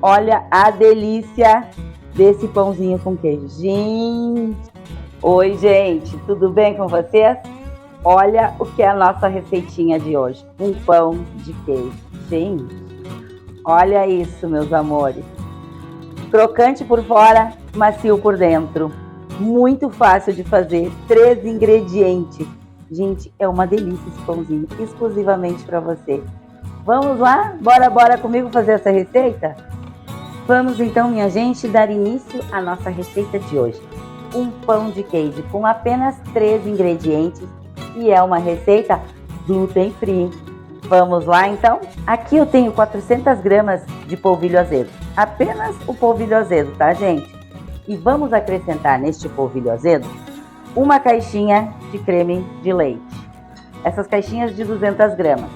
Olha a delícia desse pãozinho com queijo. Gente! Oi, gente, tudo bem com vocês? Olha o que é a nossa receitinha de hoje. Um pão de queijo. Gente, olha isso, meus amores. Crocante por fora, macio por dentro. Muito fácil de fazer, 3 ingredientes. Gente, é uma delícia esse pãozinho, exclusivamente para você. Vamos lá? Bora comigo fazer essa receita? Vamos então, minha gente, dar início à nossa receita de hoje. Um pão de queijo com apenas 3 ingredientes e é uma receita gluten free. Vamos lá então? Aqui eu tenho 400 gramas de polvilho azedo. Apenas o polvilho azedo, tá, gente? E vamos acrescentar neste polvilho azedo uma caixinha de creme de leite. Essas caixinhas de 200 gramas.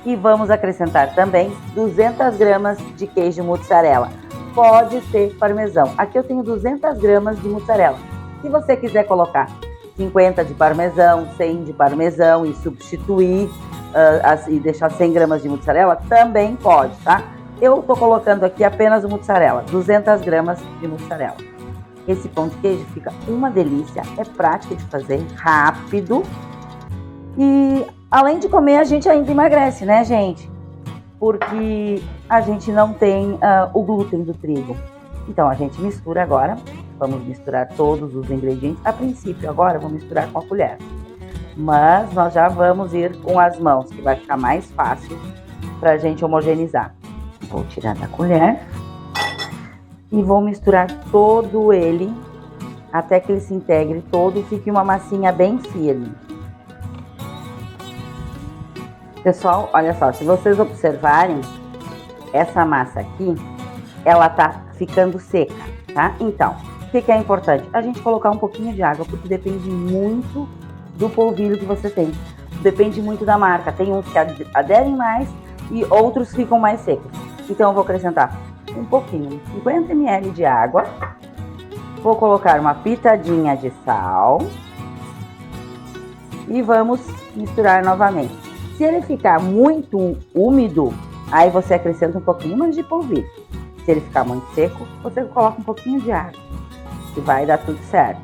E vamos acrescentar também 200 gramas de queijo mussarela. Pode ser parmesão. Aqui eu tenho 200 gramas de mussarela. Se você quiser colocar 50 de parmesão, 100 de parmesão e substituir e deixar 100 gramas de mussarela, também pode, tá? Eu tô colocando aqui apenas o mussarela, 200 gramas de mussarela. Esse pão de queijo fica uma delícia, é prático de fazer, rápido. E além de comer, a gente ainda emagrece, né, gente? Porque a gente não tem o glúten do trigo. Então, a gente mistura agora. Vamos misturar todos os ingredientes. A princípio, agora, vou misturar com a colher. Mas nós já vamos ir com as mãos, que vai ficar mais fácil para a gente homogeneizar. Vou tirar da colher. E vou misturar todo ele, até que ele se integre todo e fique uma massinha bem firme. Pessoal, olha só, se vocês observarem, essa massa aqui, ela tá ficando seca, tá? Então, o que é importante? A gente colocar um pouquinho de água, porque depende muito do polvilho que você tem. Depende muito da marca. Tem uns que aderem mais e outros ficam mais secos. Então, eu vou acrescentar um pouquinho, 50 ml de água. Vou colocar uma pitadinha de sal. E vamos misturar novamente. Se ele ficar muito úmido, aí você acrescenta um pouquinho mais de polvilho. Se ele ficar muito seco, você coloca um pouquinho de água. E vai dar tudo certo.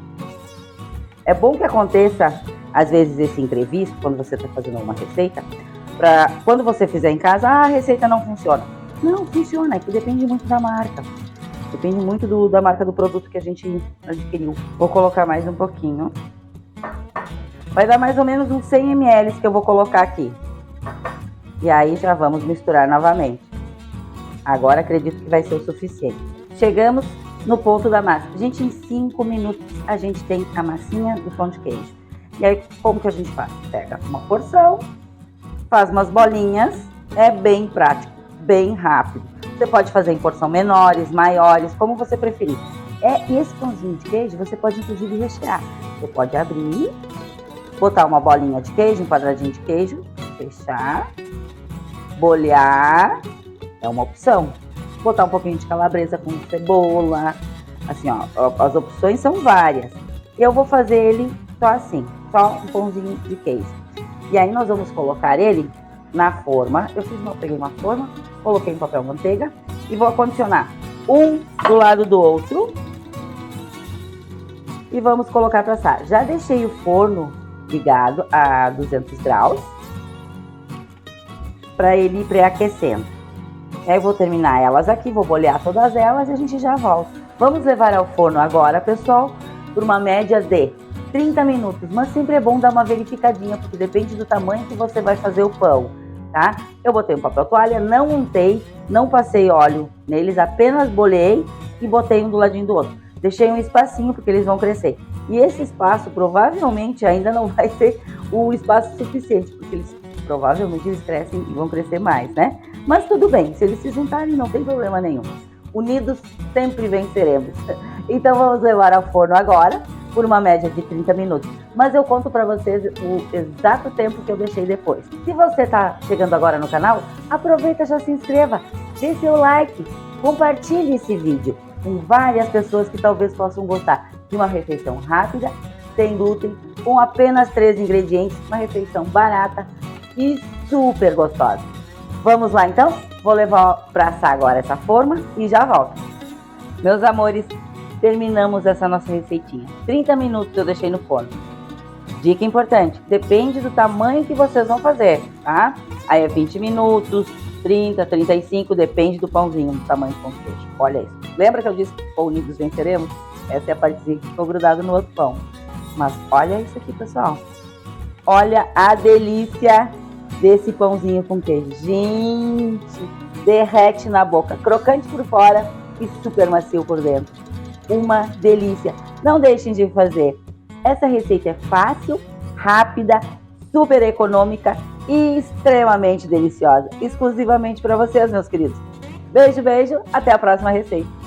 É bom que aconteça, às vezes, esse imprevisto, quando você está fazendo uma receita, para quando você fizer em casa, a receita não funciona. Não, funciona, é que depende muito da marca. Depende muito da marca do produto que a gente adquiriu. Vou colocar mais um pouquinho. Vai dar mais ou menos uns 100 ml que eu vou colocar aqui. E aí já vamos misturar novamente. Agora acredito que vai ser o suficiente. Chegamos no ponto da massa. Gente, em 5 minutos a gente tem a massinha do pão de queijo. E aí, como que a gente faz? Pega uma porção, faz umas bolinhas. É bem prático, bem rápido. Você pode fazer em porção menores, maiores, como você preferir. E esse pãozinho de queijo você pode inclusive rechear. Você pode abrir, botar uma bolinha de queijo, um quadradinho de queijo, fechar, bolhar, é uma opção. Botar um pouquinho de calabresa com cebola, assim, ó, as opções são várias. Eu vou fazer ele só assim, só um pãozinho de queijo. E aí nós vamos colocar ele na forma. Peguei uma forma, coloquei em papel manteiga e vou acondicionar um do lado do outro. E vamos colocar para assar. Já deixei o forno ligado a 200 graus para ele ir pré-aquecendo. Aí eu vou terminar elas aqui, vou bolhar todas elas e a gente já volta. Vamos levar ao forno agora, pessoal, por uma média de 30 minutos. Mas sempre é bom dar uma verificadinha, porque depende do tamanho que você vai fazer o pão, tá? Eu botei um papel toalha, não untei, não passei óleo neles, apenas bolhei e botei um do ladinho do outro. Deixei um espacinho, porque eles vão crescer. E esse espaço provavelmente ainda não vai ter o espaço suficiente, porque provavelmente eles crescem e vão crescer mais, né? Mas tudo bem, se eles se juntarem não tem problema nenhum. Unidos sempre venceremos. Então vamos levar ao forno agora por uma média de 30 minutos. Mas eu conto para vocês o exato tempo que eu deixei depois. Se você está chegando agora no canal, aproveita e já se inscreva, dê seu like, compartilhe esse vídeo com várias pessoas que talvez possam gostar de uma refeição rápida, sem glúten, com apenas 3 ingredientes, uma refeição barata e super gostosa. Vamos lá então? Vou levar para assar agora essa forma e já volto. Meus amores, terminamos essa nossa receitinha. 30 minutos eu deixei no forno. Dica importante, depende do tamanho que vocês vão fazer, tá? Aí é 20 minutos, 30, 35, depende do pãozinho, do tamanho do pão de queijo. Olha isso. Lembra que eu disse que unidos venceremos? Essa é a partezinha que ficou grudada no outro pão. Mas olha isso aqui, pessoal. Olha a delícia desse pãozinho com queijo. Gente, derrete na boca. Crocante por fora e super macio por dentro. Uma delícia. Não deixem de fazer. Essa receita é fácil, rápida, super econômica e extremamente deliciosa. Exclusivamente para vocês, meus queridos. Beijo, beijo. Até a próxima receita.